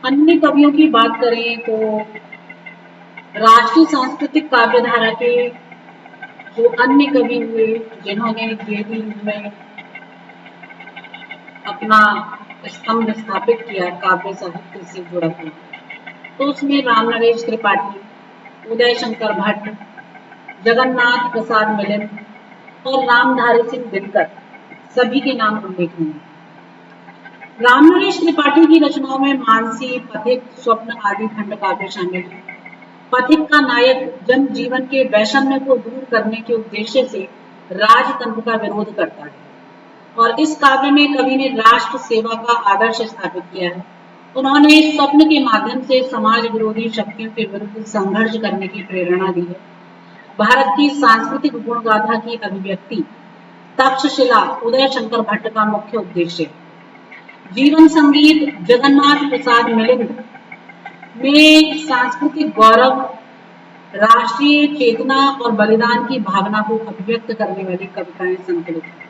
अन्य कवियों की बात करें तो राष्ट्रीय सांस्कृतिक काव्यधारा के जो अन्य कवि हुए जिन्होंने गेदी में अपना स्तंभ स्थापित किया काव्य साहित्य से जुड़ा हुआ, तो उसमें राम नरेश त्रिपाठी, उदय शंकर भट्ट, जगन्नाथ प्रसाद मिलिंद और रामधारी सिंह दिनकर सभी के नाम उल्लेखनीय हैं। राम नरेश त्रिपाठी की रचनाओं में मानसी, पथिक, स्वप्न आदि खंड काव्य शामिल हैं। पथिक का नायक जन जीवन के वैषम्य को दूर करने के उद्देश्य से राजतंत्र का विरोध करता है और इस काव्य में कवि ने राष्ट्र सेवा का आदर्श स्थापित किया है। उन्होंने स्वप्न के माध्यम से समाज विरोधी शक्तियों के विरुद्ध संघर्ष करने की प्रेरणा दी है। भारत की सांस्कृतिक गुणगाथा की अभिव्यक्ति तक्षशिला उदय शंकर भट्ट का मुख्य उद्देश्य है। जीवन संगीत जगन्नाथ प्रसाद मिलिंद में सांस्कृतिक गौरव, राष्ट्रीय चेतना और बलिदान की भावना को अभिव्यक्त करने वाली कविताएं संकलित हैं।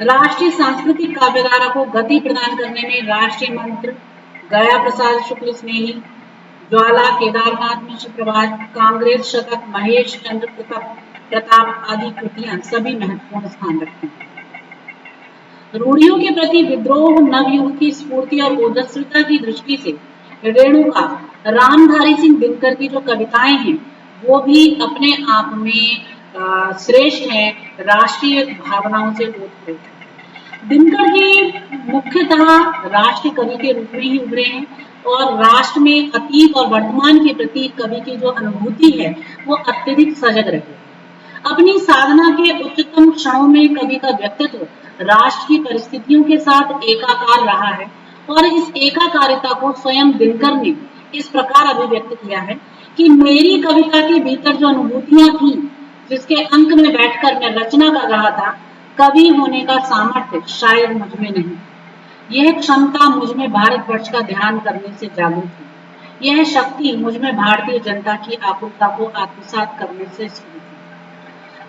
राष्ट्रीय सांस्कृतिक काव्यधारा को गति प्रदान करने में राष्ट्रीय मंत्र, गया प्रसाद शुक्ल स्नेही, ज्वाला, केदारनाथ मिश्र प्रभात, कांग्रेस शतक, महेश चंद्र प्रताप आदि कृतियां सभी महत्वपूर्ण स्थान रखती हैं। रूढ़ियों के प्रति विद्रोह, नवयुग की स्फूर्ति और ओजस्विता की दृष्टि से रेणुका, रामधारी सिंह दिनकर की जो कविताएं हैं वो भी अपने आप में श्रेष्ठ हैं, राष्ट्रीय भावनाओं से ओतप्रोत हैं। दिनकर जी मुख्यतः राष्ट्र कवि के रूप में ही उभरे हैं और राष्ट्र में अतीत और वर्तमान के प्रति कवि की जो अनुभूति है वो अत्यधिक सजग रही। अपनी साधना के उच्चतम क्षणों में कवि का व्यक्तित्व राष्ट्र की परिस्थितियों के साथ एकाकार रहा है और इस एकाकारिता को स्वयं दिनकर ने इस प्रकार अभिव्यक्त किया है कि मेरी कविता के भीतर जो अनुभूतियां थी, जिसके अंक में बैठकर मैं रचना कर रहा था, कवि होने का सामर्थ्य शायद मुझ में नहीं, यह क्षमता मुझ में भारतवर्ष का ध्यान करने से जागृत हुई, यह शक्ति मुझ में भारतीय जनता की आकुलता को आत्मसात करने से स्फूर्ति।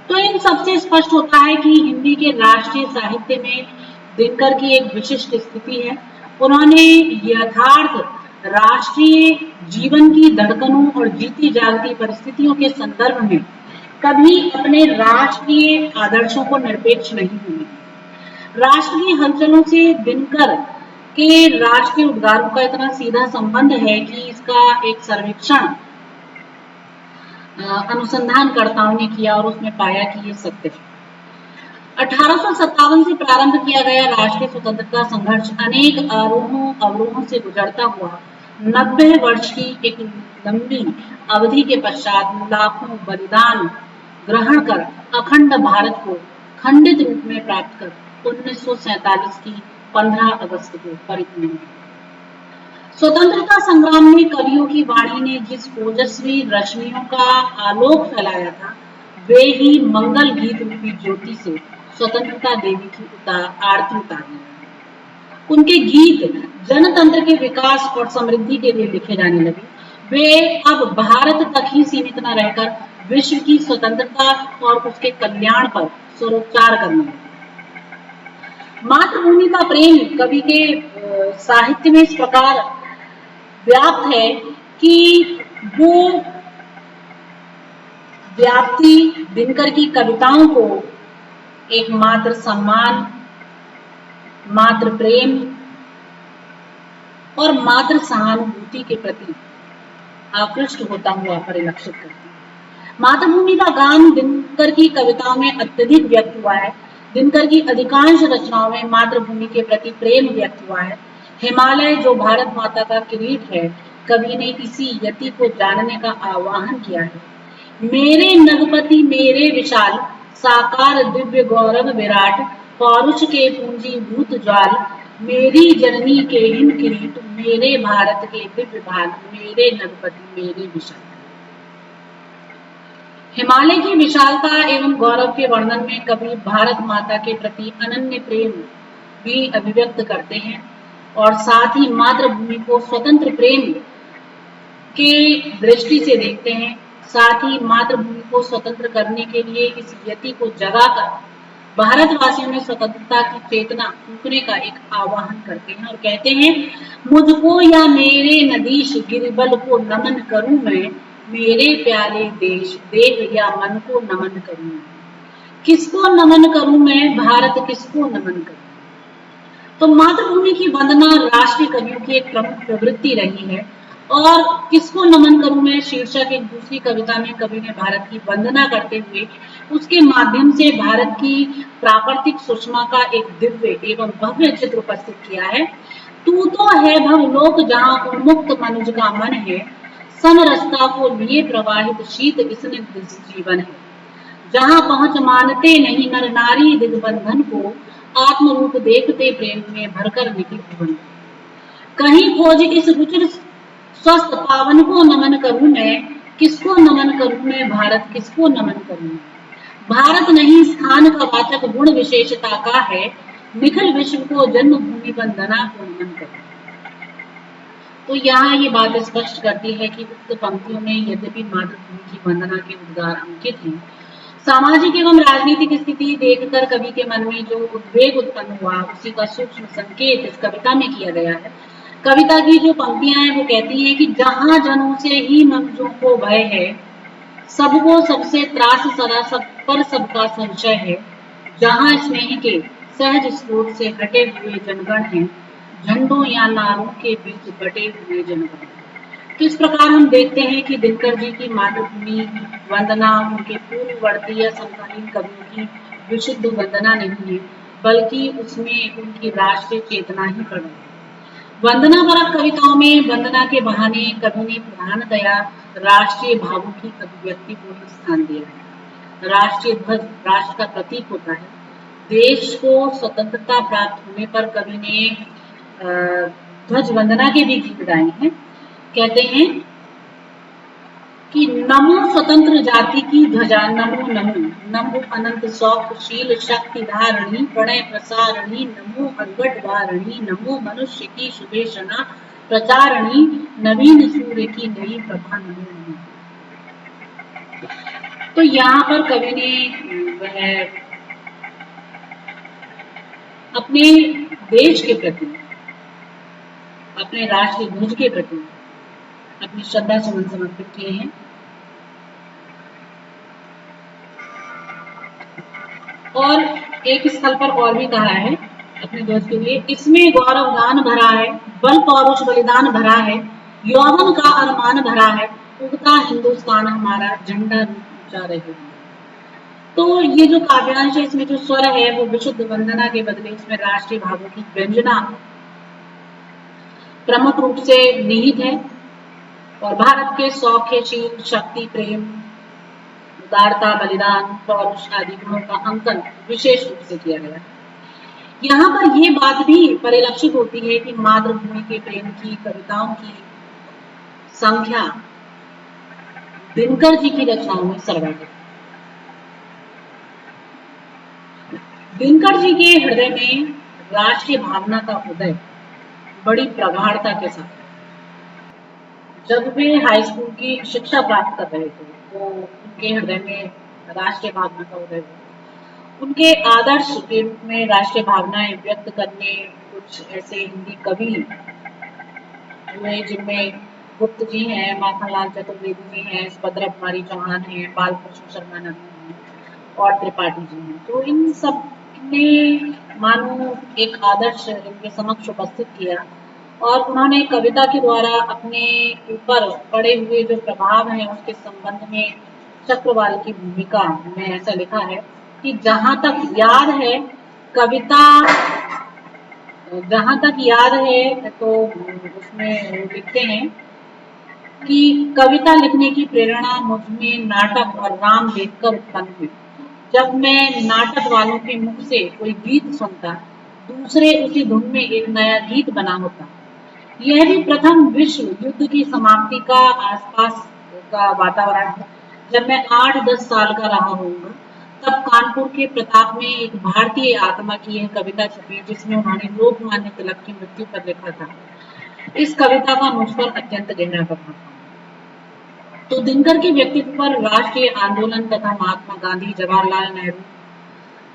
तो इन सबसे स्पष्ट होता है कि हिंदी के राष्ट्रीय साहित्य में दिनकर की एक विशिष्ट स्थिति है। उन्होंने यथार्थ राष्ट्रीय जीवन की धड़कनों और जीती जागती परिस्थितियों के संदर्भ में कभी अपने राष्ट्रीय आदर्शों को निरपेक्ष नहीं हुए। राष्ट्रीय हलचलों से दिनकर के राष्ट्रीय उद्गारों का इतना सीधा संबंध है कि इसका एक सर्वेक्षण अनुसंधानकर्ताओं ने किया और उसमें पाया कि ये सत्य है। 1857 से प्रारंभ किया गया राष्ट्रीय स्वतंत्रता संघर्ष अनेक आरोहों अवरोहों से गुजरता हुआ 90 वर्ष की एक लंबी अवधि के पश्चात लाखों बलिदान ग्रहण कर अखंड भारत को खंडित रूप में प्राप्त कर 1947 की 15 अगस्त को परिपूर्ण हुआ। स्वतंत्रता संग्राम में कवियों की वाणी ने जिस ओजस्वी रश्मियों का आलोक फैलाया था, वे ही मंगल गीत रूपी ज्योति से स्वतंत्रता देवी की आरती उतारने लगे। उनके गीत जनतंत्र के विकास और समृद्धि के लिए लिखे जाने लगे। वे अब भारत तक ही सीमित न रहकर विश्व की स्वतंत्रता और उसके कल्याण पर स्वरोच्चार करने लगे। मातृभूमि का प्रेम कवि के साहित्य में इस प्रकार व्याप्त है कि वो व्याप्ति दिनकर की कविताओं को एक मात्र सम्मान, मात्र प्रेम और मात्र सहानुभूति के प्रति आकृष्ट होता हुआ परिलक्षित करती है। मातृभूमि का गान दिनकर की कविताओं में अत्यधिक व्यक्त हुआ है। दिनकर की अधिकांश रचनाओं में मातृभूमि के प्रति प्रेम व्यक्त हुआ है। हिमालय जो भारत माता का किरीट है, कवि ने इसी यति को जानने का आह्वान किया है। मेरे नगपति मेरे विशाल, साकार दिव्य गौरव विराट, पौरुष के पूंजीभूत ज्वाल, मेरी जननी के हिम किरीट, मेरे भारत के दिव्य भाग, मेरे नगपति मेरे विशाल। हिमालय की विशालता एवं गौरव के वर्णन में कवि भारत माता के प्रति अनन्य प्रेम भी अभिव्यक्त करते हैं और साथ ही मातृभूमि को स्वतंत्र प्रेम के दृष्टि से देखते हैं। साथ ही मातृभूमि को स्वतंत्र करने के लिए इस यति को जगाकर भारतवासियों में स्वतंत्रता की चेतना फूंकने का एक आह्वान करते हैं और कहते हैं, मुझको या मेरे नदीश गिरिबल को नमन करूं मैं, मेरे प्यारे देश देह या मन को नमन करूं मैं। किसको नमन करूं मैं, भारत किसको नमन करूं। तो मातृभूमि की वंदना राष्ट्रीय कवियों की एक प्रमुख प्रवृत्ति रही है। और किसको नमन करूं मैं शीर्षक एक दूसरी कविता में कवि ने भारत की वंदना करते हुए उसके माध्यम से भारत की प्राकृतिक सुषमा का एक दिव्य एवं भव्य चित्र उपस्थित किया है। तू तो है भवलोक जहां उन्मुक्त मनुज का मन है, सन रस्ता को लिए प्रवाहित शीत स्निग्ध जीवन है। जहां पहुंच मानते नहीं नर नारी दिग्बंधन को, आत्म रूप देखते प्रेम में भरकर निकल भुवन। कहीं खोज इस रुचिर स्वस्थ पावन को नमन करूं मैं, किसको नमन करूं मैं, भारत किसको नमन करूं मैं। भारत नहीं स्थान का वाचक गुण विशेषता का है, निखिल विश्व को जन्मभूमि वंदना को नमन करूं। तो यहाँ ये बात स्पष्ट करती है कि उक्त पंक्तियों में यद्यपि मातृभूमि की वंदना के उद्गार अंकित हैं, सामाजिक एवं राजनीतिक स्थिति देखकर कवि के मन में जो उद्वेग उत्पन्न हुआ उसी का सूक्ष्म संकेत इस कविता में किया गया है। कविता की जो पंक्तियां हैं वो कहती हैं कि जहां जनों से ही मनुजों को भय है, सबको सबसे त्रास सदा सब पर सबका संशय है। जहां स्नेह के सहज स्रोत से हटे हुए जनगण हैं, झंडों या नारों के बीच बटे हुए जनगण। तो इस प्रकार हम देखते हैं कि दिनकर जी की मातृभूमि वंदना उनके पूर्ववर्ती या समकालीन कवियों की विशुद्ध वंदना नहीं है, बल्कि उसमें उनकी राष्ट्रीय चेतना ही प्रकट है। वंदना परक कविताओं में वंदना के बहाने कवि ने प्रधानतया राष्ट्रीय भावों की अभिव्यक्ति को ही स्थान दिया है। राष्ट्रीय ध्वज राष्ट्र का प्रतीक होता है। देश को स्वतंत्रता प्राप्त होने पर कवि ने ध्वज वंदना के भी गीत गाए हैं। कहते हैं कि नमो स्वतंत्र जाति की ध्वजा, नमो नमो नमो अनंत शौकशील शक्ति धारणी प्रणय प्रसारणी, नमो अर्गट वारणी, नमो मनुष्य की सुभेषणा प्रचारणी, नवीन सूर्य की नई प्रभा, नमो नमो। तो यहाँ पर कवि ने वह अपने देश के प्रति, अपने राष्ट्रीय ध्वज के प्रति अपनी श्रद्धा सुमन समर्पित किए हैं। और एक स्थल पर और भी कहा है अपने ध्वज के लिए, इसमें गौरव गान भरा है, बल पौरुष बलिदान भरा है, यौवन का अरमान भरा है, उगता हिंदुस्तान हमारा झंडा ऊंचा रहे। तो ये जो काव्यांश है इसमें जो स्वर है वो विशुद्ध वंदना के बदले उसमें राष्ट्रीय भावों की व्यंजना प्रमुख रूप से निहित है और भारत के सौख्यशील शक्ति प्रेम उदारता बलिदान पौरुष आदि गुणों का अंकन विशेष रूप से किया गया है। यहाँ पर यह बात भी परिलक्षित होती है कि मातृभूमि के प्रेम की कविताओं की संख्या दिनकर जी की रचनाओं में सर्वाधिक। दिनकर जी के हृदय में राष्ट्रीय भावना का उदय बड़ी प्रगाढ़ता के साथ। जब वे हाई स्कूल की शिक्षा प्राप्त कर रहे थे तो उनके हृदय में राष्ट्रीय भावना का उदय हुआ। उनके आदर्श के रूप में राष्ट्रीय भावनाएं व्यक्त करने कुछ ऐसे हिंदी कवि हुए जिनमें गुप्त जी हैं, माखनलाल चतुर्वेदी जी हैं, सुभद्रा कुमारी चौहान हैं, बाल कृष्ण शर्मा नंदी हैं और त्रिपाठी जी हैं। तो इन सब ने मानो एक आदर्श इनके समक्ष उपस्थित किया और उन्होंने कविता के द्वारा अपने ऊपर पड़े हुए जो प्रभाव हैं उसके संबंध में चक्रवाल की भूमिका में ऐसा लिखा है कि जहां तक याद है कविता, जहां तक याद है तो उसमें लिखते हैं कि कविता लिखने की प्रेरणा मुझ में नाटक और राम देखकर उत्पन्न हुई। जब मैं नाटक वालों के मुख से कोई गीत सुनता, दूसरे उसी धुन में एक नया गीत बना होता। यह भी प्रथम विश्व युद्ध की समाप्ति का आसपास का वातावरण है। जब मैं 8-10 साल का रहा होऊंगा तब कानपुर के प्रताप में एक भारतीय आत्मा की यह कविता छपी जिसमें उन्होंने लोकमान्य तिलक की मृत्यु पर लिखा था। इस कविता का मुझ पर अत्यंत गहरा प्रभाव था। तो दिनकर के व्यक्तित्व पर राष्ट्रीय आंदोलन तथा महात्मा गांधी, जवाहरलाल नेहरू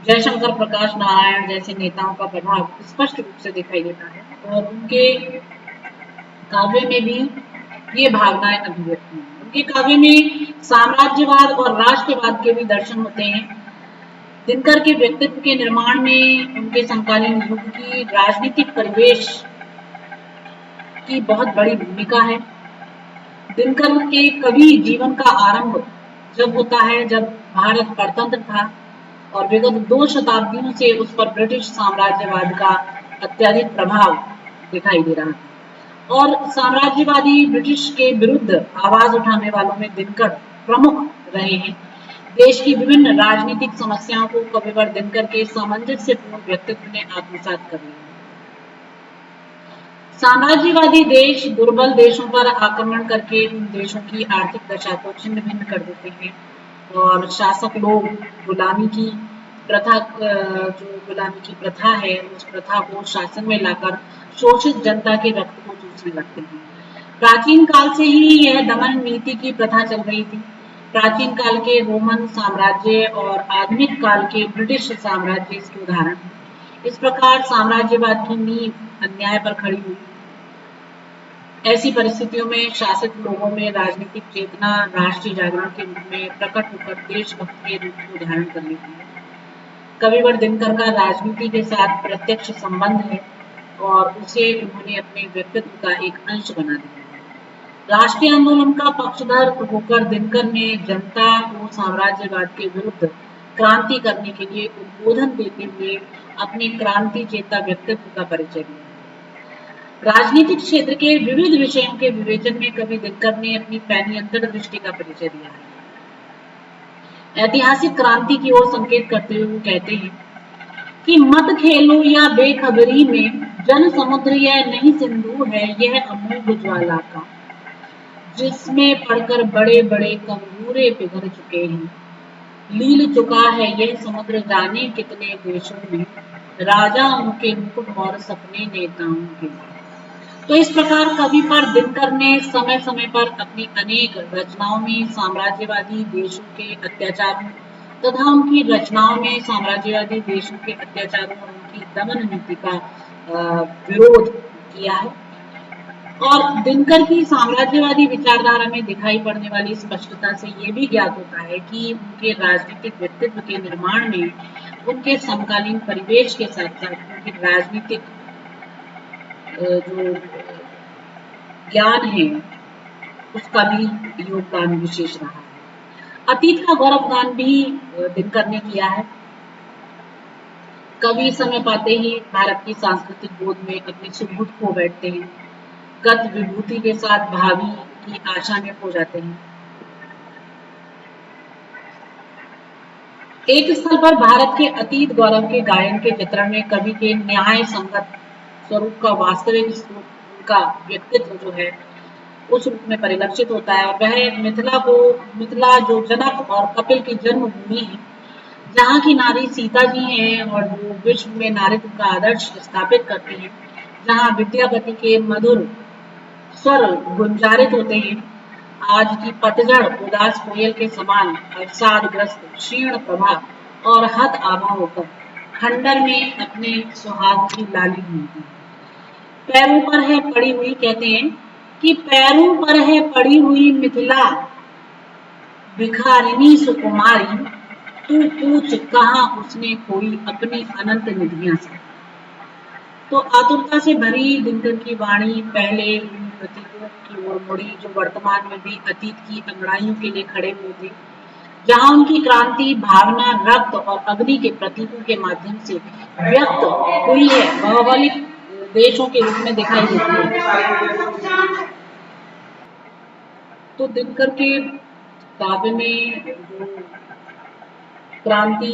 जयशंकर प्रकाश नारायण जैसे नेताओं का प्रभाव स्पष्ट रूप से दिखाई देता है और उनके काव्य में भी ये भावनाएं अभिव्यक्त हुई। उनके काव्य में साम्राज्यवाद और राष्ट्रवाद के भी दर्शन होते हैं। दिनकर के व्यक्तित्व के निर्माण में उनके समकालीन युग की राजनीतिक परिवेश की बहुत बड़ी भूमिका है। दिनकर के कवि जीवन का आरंभ जब होता है जब भारत परतंत्र था और विगत 2 शताब्दियों से उस पर ब्रिटिश साम्राज्यवाद का अत्यधिक प्रभाव दिखाई दे रहा था और साम्राज्यवादी ब्रिटिश के विरुद्ध आवाज उठाने वालों में दिनकर प्रमुख रहे हैं। देश की विभिन्न राजनीतिक समस्याओं को कविवर दिनकर के सामंजस्यपूर्ण व्यक्तित्व ने आत्मसात कर लिया। साम्राज्यवादी देश दुर्बल देशों पर आक्रमण करके उन देशों की आर्थिक दशा को छिन्न भिन्न कर देते हैं और शासक लोग गुलामी की प्रथा जो गुलामी की प्रथा है उस प्रथा को शासन में लाकर शोषित जनता के रक्त को चूसने लगते हैं। प्राचीन काल से ही यह दमन नीति की प्रथा चल रही थी। प्राचीन काल के रोमन साम्राज्य और आधुनिक काल के ब्रिटिश साम्राज्य इसके उदाहरण। इस प्रकार साम्राज्यवाद की नींव अन्याय पर खड़ी हुई। ऐसी परिस्थितियों में शासित लोगों में राजनीतिक चेतना राष्ट्रीय जागरण के रूप में प्रकट होकर देशभक्ति के रूप में धारण कर लेती है। कविवर दिनकर का राजनीति के साथ प्रत्यक्ष संबंध है और उसे उन्होंने अपने व्यक्तित्व का एक अंश बना दिया। राष्ट्रीय आंदोलन का पक्षधर होकर दिनकर ने जनता को साम्राज्यवाद के विरुद्ध क्रांति करने के लिए उद्बोधन देते हुए अपने क्रांति चेता व्यक्तित्व का परिचय दिया। राजनीतिक क्षेत्र के विविध विषयों के विवेचन में कवि दिनकर ने अपनी पैनी अंतर्दृष्टि का परिचय दिया है। ऐतिहासिक क्रांति की ओर संकेत करते हुए वो कहते हैं कि मत खेलो या बेखबरी में जन समुद्र यह नहीं सिंधु है यह अमोघ ज्वाला का, जिसमें पढ़कर बड़े बड़े कंगूरे पिघल चुके हैं। लील चुका है यह समुद्र जाने कितने देशों में, राजाओं के मुकुट और सपने नेताओं के। तो इस प्रकार कवि पर दिनकर ने समय समय पर अपनी अनेक रचनाओं में साम्राज्यवादी देशों के अत्याचारों तथा उनकी रचनाओं में साम्राज्यवादी देशों के अत्याचारों और उनकी दमन नीति का विरोध किया है। और दिनकर की साम्राज्यवादी विचारधारा में दिखाई पड़ने वाली स्पष्टता से ये भी ज्ञात होता है कि उनके राजनीतिक व्यक्तित्व के निर्माण में उनके समकालीन परिवेश के साथ साथ उनकी राजनीतिक जो ज्ञान है उसका भी योगदान विशेष रहा है। अतीत का गौरवगान भी दिनकर ने किया है। कवि समय पाते ही भारत की सांस्कृतिक गोद में अपनी सुबुध खो बैठते हैं, गत विभूति के साथ भावी की आशा में खो जाते हैं। एक स्थल पर भारत के अतीत गौरव के गायन के चित्रण में कवि के न्याय संगत स्वरूप का वास्तविक स्वरूप का व्यक्तित्व जो है उस रूप में परिलक्षित होता है और वह मिथिला जो जनक और कपिल की जन्मभूमि है, जहाँ की नारी सीता जी हैं और जो विश्व में नारीत्व का आदर्श स्थापित करती हैं, जहाँ विद्यापति के मधुर स्वर गुंजारित होते हैं, आज की पतझड़ उदास कोयल के समान अवसादग्रस्त क्षीण प्रभा और हत आभा होकर खंडर में अपने सुहाग की लाली घूमती है। पैरों पर है पड़ी हुई, कहते हैं कि पैरों पर है पड़ी हुई मिथिला भिखारिनी सुकुमारी, तू पूछ कहाँ उसने खोई अपनी अनंत निधियां से। तो आतुरता से भरी दिनकर की वाणी पहले उन प्रतीकों की ओर मुड़ी जो वर्तमान में भी अतीत की अंगड़ाइयों के लिए खड़े हुए थे, जहां उनकी क्रांति भावना रक्त और अग्नि के प्रतीकों के माध्यम से व्यक्त हुई है, भौगोलिक देशों के रूप में दिखाई देती है। तो दिनकर के काव्य में जो क्रांति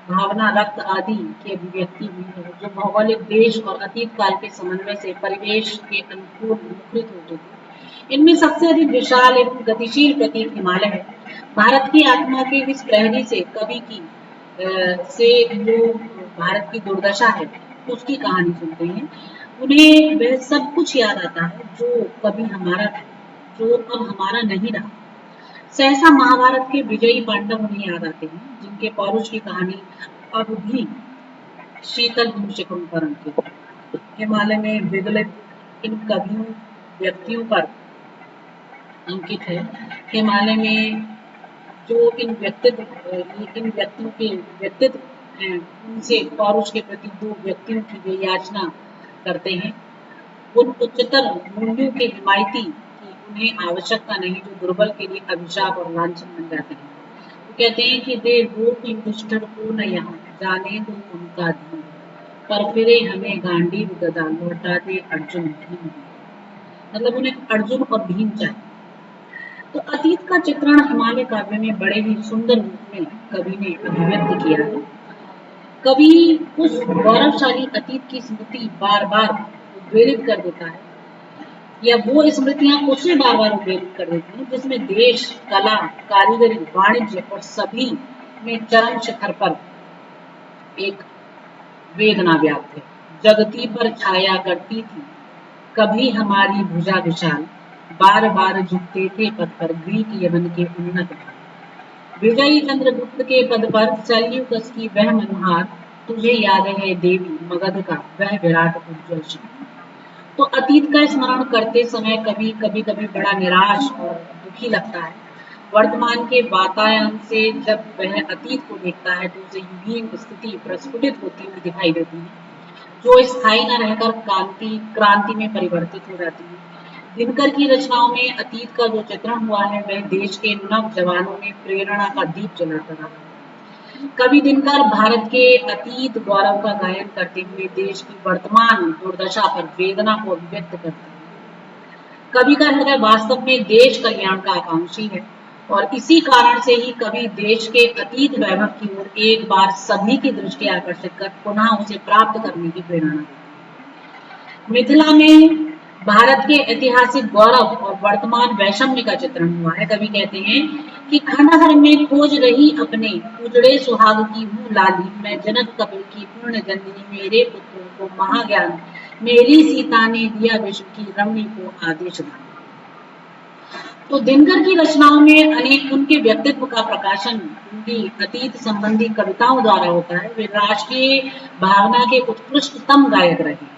भावना रक्त आदि की अभिव्यक्ति हुई है, जो भौगोलिक देश और अतीत काल के समन्वय से परिवेश के अनुकूल मुखरित होते थे, इनमें सबसे अधिक विशाल एवं गतिशील प्रतीक हिमालय है। भारत की आत्मा के इस प्रहरी से कवि की से जो भारत की दुर्दशा है उसकी कहानी सुनते हैं, उन्हें वह सब कुछ याद आता है जो कभी हमारा था, जो अब हमारा नहीं रहा। सहसा महाभारत के विजयी पांडव उन्हें याद आते हैं, जिनके के पौरुष की कहानी अब भी शीतल शिखरों पर अंकित है। हिमालय में विगलित इन कवियों व्यक्तियों पर अंकित है। हिमालय में जो इन व्यक्तियों के व्यक्तित्व हैं, उनसे पौरुष के प्रति दो व्यक्तियों की वे याचना करते हैं। उन उच्चतर मूल्यों के हिमायती की उन्हें आवश्यकता नहीं जो दुर्बल के लिए अभिशाप और लांछन बन जाते हैं। वो कहते हैं कि वे रूप युधिष्ठिर को न यहाँ जाने दो उनका धीर, पर फिरे हमें गांडीव गदा लौटा दे अर्जुन भीम। मतलब उन्हें अर्जुन और भीम चाहिए। तो अतीत का चित्रण हिमालय काव्य में बड़े ही सुंदर रूप में कवि ने अभिव्यक्त किया है। कवि उस गौरवशाली अतीत की स्मृति बार बार उद्वेलित कर देता है, या वो स्मृतियां उसे बार बार उद्वेलित कर देती हैं जिसमें देश, कला, कारीगरी, वाणिज्य और सभी में चरम शिखर पर एक वेदना व्याप्त है। जगती पर छाया करती थी कभी हमारी भुजा विशाल, बार बार झुकते थे पद पर ग्रीक यमन के उन्नत भाग। विजयी चंद्रगुप्त के पद पर सेल्यूकस की वह मनोहार, तुझे याद है देवी मगध का वह विराट उज्ज्वल शिखर। तो अतीत का स्मरण करते समय कभी कभी बड़ा निराश और दुखी लगता है। वर्तमान के वातायन से जब वह अतीत को देखता है तो उसे यूं ही स्थिति प्रस्फुटित होती हुई दिखाई देती है जो स्थायी न रहकर क्रांति में परिवर्तित हो जाती है। दिनकर की रचनाओं में अतीत का जो चित्रण हुआ है वह देश के नौजवानों में प्रेरणा का दीप जलाता रहा। कवि दिनकर भारत के अतीत गौरव का गायन करते हुए देश की वर्तमान दुर्दशा पर वेदना को अभिव्यक्त करते हैं। कवि का हृदय वास्तव में देश कल्याण का आकांक्षी है और इसी कारण से ही कवि देश के अतीत वैभव की ओर एक बार सभी की दृष्टि आकर्षित कर पुनः उसे प्राप्त करने की प्रेरणा देते हैं। मिथिला में भारत के ऐतिहासिक गौरव और वर्तमान वैषम्य का चित्रण हुआ है। कवि कहते हैं कि खंडहर में खोज रही अपने उजड़े सुहाग की हूँ लाली, मैं जनक कपिल की पूर्ण जननी, मेरे पुत्रों को महाज्ञान, मेरी सीता ने दिया विश्व की रमणी को आदेश दान। तो दिनकर की रचनाओं में अनेक उनके व्यक्तित्व का प्रकाशन उनकी अतीत संबंधी कविताओं द्वारा होता है। वे राष्ट्रीय भावना के उत्कृष्टतम गायक रहे।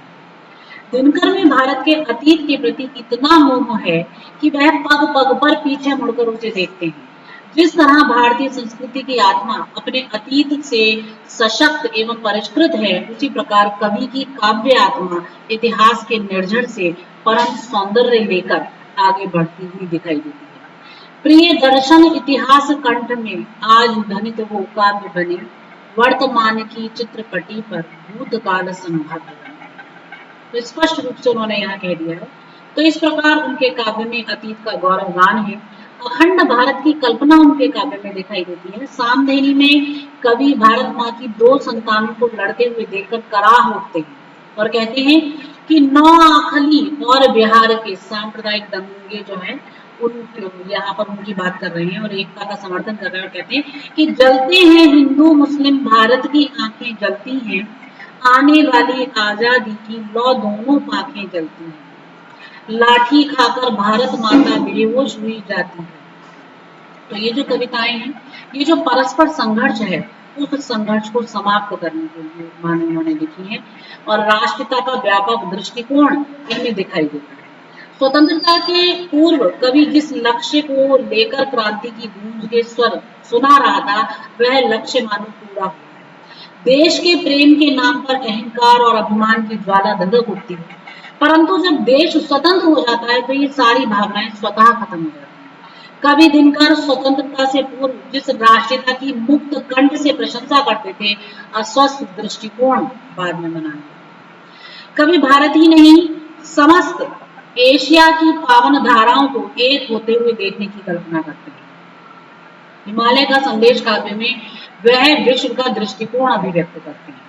दिनकर में भारत के अतीत के प्रति इतना मोह है कि वह पग पग पर पीछे मुड़कर उसे देखते हैं। जिस तरह भारतीय संस्कृति की आत्मा अपने अतीत से सशक्त एवं परिष्कृत है, उसी प्रकार कवि की काव्य आत्मा इतिहास के निर्झर से परम सौंदर्य लेकर आगे बढ़ती हुई दिखाई देती है। प्रिय दर्शन इतिहास कंठ में आज ध्वनित वो काव्य बने, वर्तमान की चित्रपटी पर भूतकाल संभव। तो स्पष्ट रूप से उन्होंने यहाँ कह दिया है। तो इस प्रकार उनके काव्य में अतीत का गौरवगान है। अखंड भारत की कल्पना उनके काव्य में दिखाई देती है। सामधेनी में कवि भारत माँ की दो संतानों को लड़ते हुए देखकर कराह उठते हैं और कहते हैं कि नौ आखली और बिहार के सांप्रदायिक दंगे जो है उन यहाँ पर उनकी बात कर रहे हैं और एकता का समर्थन कर रहे हैं और कहते हैं कि जलते हैं हिंदू मुस्लिम, भारत की आंखें जलती हैं, आने वाली आजादी की लौ दोनों पाखें जलती हैं, लाठी खाकर भारत माता बेहोश हुई जाती है। तो ये जो कविताएं हैं, ये जो परस्पर संघर्ष है, उस संघर्ष को समाप्त करने के लिए मानो उन्होंने लिखी है और राष्ट्रपिता का व्यापक दृष्टिकोण इनमें दिखाई देता है। स्वतंत्रता के पूर्व कवि जिस लक्ष्य को लेकर क्रांति की गूंज के स्वर सुना रहा था, वह लक्ष्य मानो पूरा हुआ। देश के प्रेम के नाम पर अहंकार और अभिमान की ज्वाला धधक उठती है, परंतु जब देश स्वतंत्र हो जाता है तो ये सारी भावनाएं स्वतः खत्म हो जाती हैं। कवि दिनकर स्वतंत्रता से पूर्व जिस राष्ट्रीयता की मुक्त कंठ से प्रशंसा करते थे, अस्वस्थ दृष्टिकोण बाद में बना लिया। कवि भारत ही नहीं, समस्त एशिया की पावन धाराओं को एक होते हुए देखने की कल्पना करते हैं। हिमालय का संदेश काव्य में वह विश्व का दृष्टिकोण अभिव्यक्त करते हैं।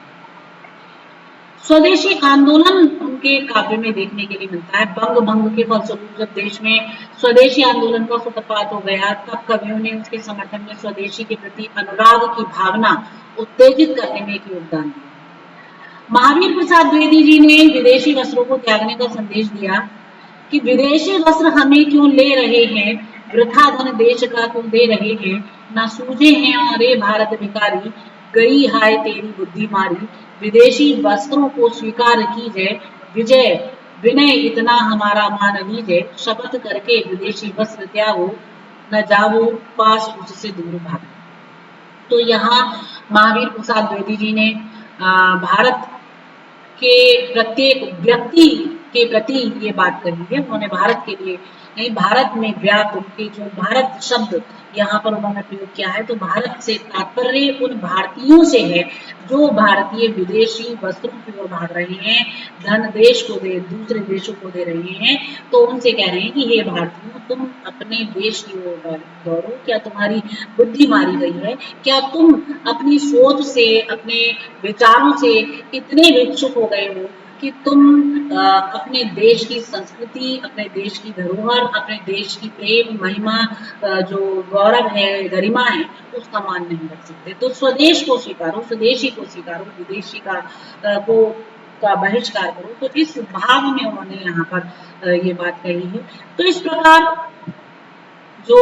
स्वदेशी आंदोलन उनके काव्य में देखने के लिए मिलता है। बंग भंग के फलस्वरूप जब देश में स्वदेशी आंदोलन का सूत्रपात हो गया, तब कवियों ने उसके समर्थन में स्वदेशी के प्रति अनुराग की भावना उत्तेजित करने में एक योगदान दिया। महावीर प्रसाद द्विवेदी जी ने विदेशी वस्त्रों को त्यागने का संदेश दिया कि विदेशी वस्त्र हमें क्यों ले रहे हैं, वृथा धन देश का क्यों दे रहे हैं, न सूझे हैं और रे भारत भिखारी, गई हाय तेरी बुद्धि मारी, विदेशी वस्त्रों को स्वीकार कीजिए, विजय विनय इतना हमारा मान लीजिए, शपथ करके विदेशी वस्त्र त्यागो, न जाओ पास उससे दूर भागो। तो यहाँ महावीर प्रसाद द्विवेदी जी ने भारत के प्रत्येक व्यक्ति के प्रति ये बात कही है। उन्होंने भारत के लिए नहीं, भारत में व्याप्त उनके जो भारत शब्द यहाँ पर उन्होंने प्रयोग किया है, तो भारत से तात्पर्य उन भारतीयों से है जो भारतीय विदेशी वस्त्रों की ओर भाग रहे हैं, धन देश को दे दूसरे देशों को दे रहे हैं। तो उनसे कह रहे हैं कि हे भारतीयों, तुम अपने देश की ओर दौड़ो, क्या तुम्हारी बुद्धि मारी गई है? क्या तुम अपनी सोच से, अपने विचारों से इतने विकसित हो गए हो कि तुम अपने देश की संस्कृति, अपने देश की धरोहर, अपने देश की प्रेम महिमा, जो गौरव है, गरिमा है, उसका मान नहीं रख सकते? तो स्वदेश को स्वीकारो, स्वदेशी को स्वीकारो, विदेशी का बहिष्कार करो। तो इस भाव में उन्होंने यहाँ पर ये बात कही है। तो इस प्रकार जो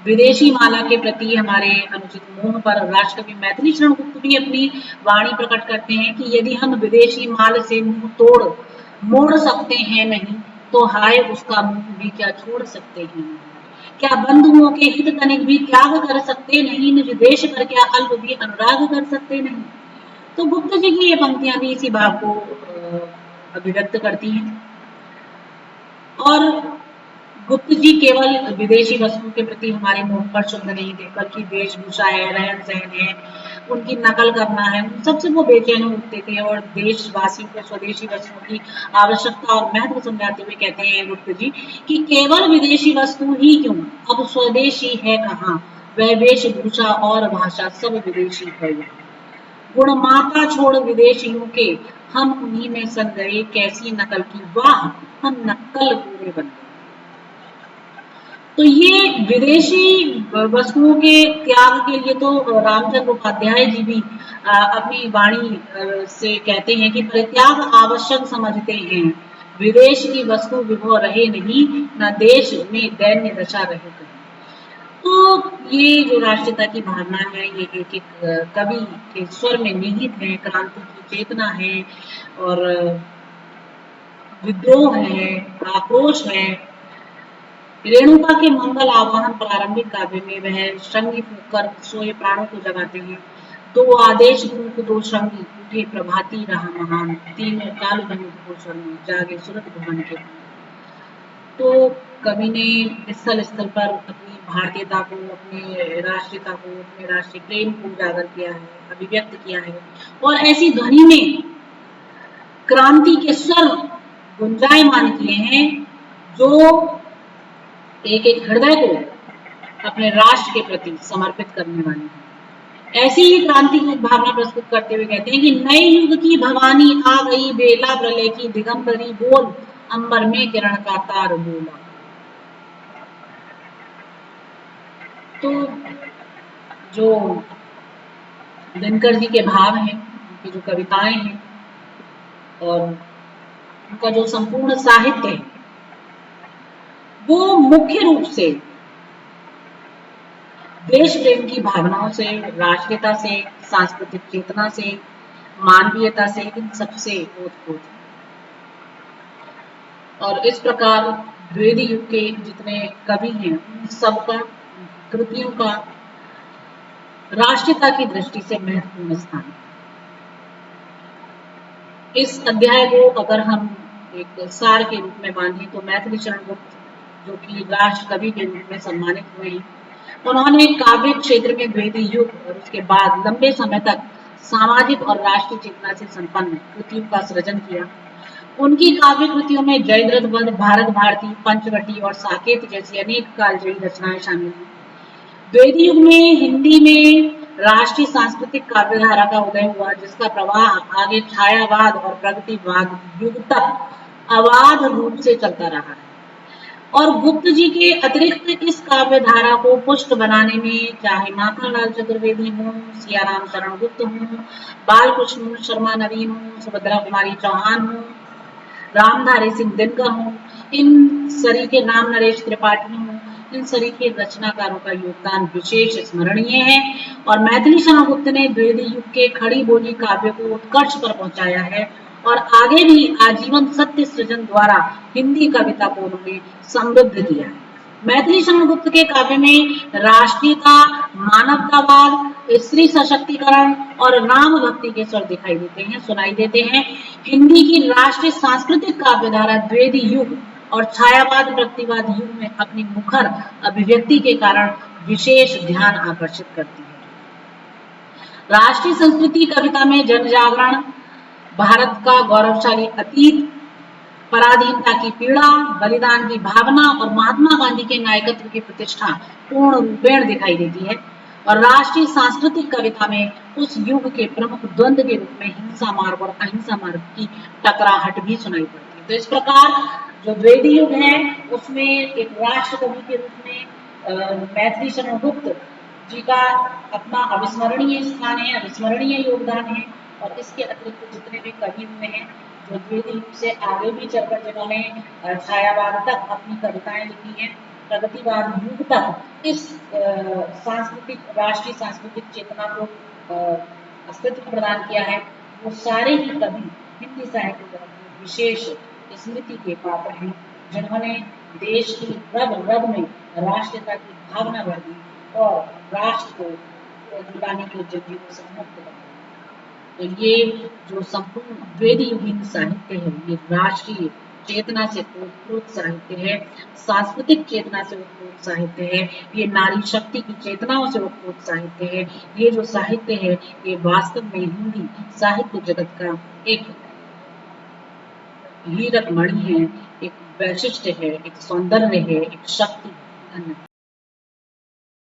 विदेशी माला के प्रति हमारे अनुचित मोह पर राष्ट्रकवि मैथिली शरण गुप्त भी अपनी वाणी प्रकट करते हैं कि यदि हम विदेशी माल से मुंह तोड़ मोड़ सकते हैं नहीं, तो हाय उसका मुंह भी क्या छोड़ सकते हैं? क्या बंधुओं के हित तनिक भी त्याग कर सकते नहीं, निज देश पर क्या अल्प भी अनुराग कर सकते नहीं? तो गुप्त जी की ये पंक्तियां भी इसी भाव को अभिव्यक्त करती हैं। और गुप्त जी केवल विदेशी वस्तुओं के प्रति हमारे मोह पर शुद्ध नहीं थे, बल्कि वेशभूषा है, रहन सहन है, उनकी नकल करना है, उन सबसे वो बेचैन होते थे। और देशवासियों को स्वदेशी वस्तुओं की आवश्यकता और महत्व समझाते हुए कहते हैं गुप्त जी कि केवल विदेशी वस्तु ही क्यों, अब स्वदेशी है कहाँ, वह वेशभूषा और भाषा सब विदेशी है। गुण माता छोड़ विदेशियों के, हम उन्हीं में सन गए, कैसी नकल की वाह, हम नक्कल पूरे बन गए। तो ये विदेशी वस्तुओं के त्याग के लिए तो रामचंद्र उपाध्याय जी भी अपनी वाणी से कहते हैं कि परित्याग आवश्यक समझते हैं, विदेश की वस्तु विभो रहे नहीं, न देश में दैन्य दशा रहे कहीं। तो ये जो राष्ट्रीयता की भावना है, ये एक एक कवि के स्वर में निहित है, क्रांति की चेतना है और विद्रोह है, आक्रोश है। रेणुका के मंगल आवाहन प्रारंभिक काव्य में वह श्रृंगी फूंक कर सोए प्राणों को जगाते हैं। दो आदेश फूंक दो श्रृंगी, उठे प्रभाती रहा महान, तीनों काल बने घोषण में, जागे सुरत भवन के। तो कवि ने स्थल स्थल पर अपनी भारतीयता को, अपने राष्ट्रीयता को, अपने राष्ट्रीय प्रेम को उजागर किया है, अभिव्यक्त किया है। और ऐसी ध्वनि में क्रांति के स्वर गुंजायमान किए हैं जो एक एक हृदय को अपने राष्ट्र के प्रति समर्पित करने वाली है। ऐसी ही क्रांति की भावना प्रस्तुत करते हुए कहते हैं कि नए युग की भवानी आ गई, बेला प्रलय की दिगंबरी, बोल अंबर में किरण का तार बोला। तो जो दिनकर जी के भाव हैं, उनकी जो कविताएं हैं और उनका जो संपूर्ण साहित्य है, वो मुख्य रूप से देश प्रेम की भावनाओं से, राष्ट्रीयता से, सांस्कृतिक चेतना से, मानवीयता से, इन सबसे ओतप्रोत है। और इस प्रकार द्विवेदी युग के जितने कवि हैं, उन सबका, कृतियों का राष्ट्रीयता की दृष्टि से महत्वपूर्ण स्थान है। इस अध्याय को अगर हम एक सार के रूप में बांधें तो मैथिली शरण गुप्त, जो कि राष्ट्र कवि के रूप में सम्मानित हुए हैं, उन्होंने काव्य क्षेत्र में द्विवेदी युग और उसके बाद लंबे समय तक सामाजिक और राष्ट्रीय चेतना से संपन्न कृतियों का सृजन किया। उनकी काव्य कृतियों में जयद्रथ वध, भारत भारती, पंचवटी और साकेत जैसी अनेक कालजयी रचनाएं शामिल हैं। द्विवेदी युग में हिंदी में राष्ट्रीय सांस्कृतिक काव्यधारा का उदय हुआ, जिसका प्रवाह आगे छायावाद और प्रगतिवाद युग तक अबाध रूप से चलता रहा है। और गुप्त जी के अतिरिक्त इस काव्यधारा को पुष्ट बनाने में चाहे माखनलाल चतुर्वेदी हों, सियाराम शरण गुप्त हों, बालकृष्ण शर्मा नवीन हों, सुभद्रा कुमारी चौहान हों, रामधारी सिंह दिनकर हों, इन सरी के नाम नरेश त्रिपाठी हों, इन सरीखे रचनाकारों का योगदान विशेष स्मरणीय है और मैथिली शरण गुप्त ने द्विवेदी युग के खड़ी बोली काव्य को उत्कर्ष पर पहुंचाया है और आगे भी आजीवन सत्य सृजन द्वारा हिंदी कविता को उन्होंने समृद्ध किया है। मैथिली शरण गुप्त के काव्य में राष्ट्रीयता, मानवतावाद, स्त्री सशक्तिकरण और राम भक्ति के स्वर दिखाई देते हैं, सुनाई देते हैं। हिंदी की राष्ट्रीय सांस्कृतिक काव्यधारा द्विवेदी युग और छायावाद प्रतिवाद युग में अपनी मुखर अभिव्यक्ति के कारण विशेष ध्यान आकर्षित करती है। राष्ट्रीय संस्कृति कविता में जन जागरण, भारत का गौरवशाली अतीत, पराधीनता की पीड़ा, बलिदान की भावना और महात्मा गांधी के नायकत्व की प्रतिष्ठा पूर्ण रूपेण दिखाई देती है और राष्ट्रीय सांस्कृतिक कविता में उस युग के प्रमुख द्वंद्व के रूप में हिंसा मार्ग और अहिंसा मार्ग की टकराहट भी सुनाई पड़ती है। तो इस प्रकार जो द्विवेदी युग है उसमें एक राष्ट्र कवि के रूप में मैथिली शरण गुप्त जी का अपना अविस्मरणीय स्थान है, अविस्मरणीय योगदान है और इसके अतिरिक्त जितने भी कवि हुए हैं जो द्विवेदी युग से आगे भी चलकर जिन्होंने छायावाद तक अपनी कविताएं लिखी हैं, प्रगतिवाद युग तक इस सांस्कृतिक राष्ट्रीय सांस्कृतिक चेतना को अस्तित्व प्रदान किया है, वो सारे ही कवि हिंदी साहित्य जगत में विशेष स्मृति के पात्र हैं जिन्होंने देश की रग रग में राष्ट्रीयता की भावना भर दी और राष्ट्र को जुटाने के जंजीरों से मुक्त बनाया। तो ये जो संपूर्ण द्विवेदी युगीन साहित्य है ये राष्ट्रीय चेतना से ओतप्रोत साहित्य है, सांस्कृतिक चेतना से ओतप्रोत साहित्य है, ये नारी शक्ति की चेतनाओं से ओतप्रोत साहित्य है। ये जो साहित्य है ये वास्तव में हिंदी साहित्य जगत का एक हीरक मणि है, एक वैशिष्ट्य है, एक सौंदर्य है, एक शक्ति है। धन्यवाद।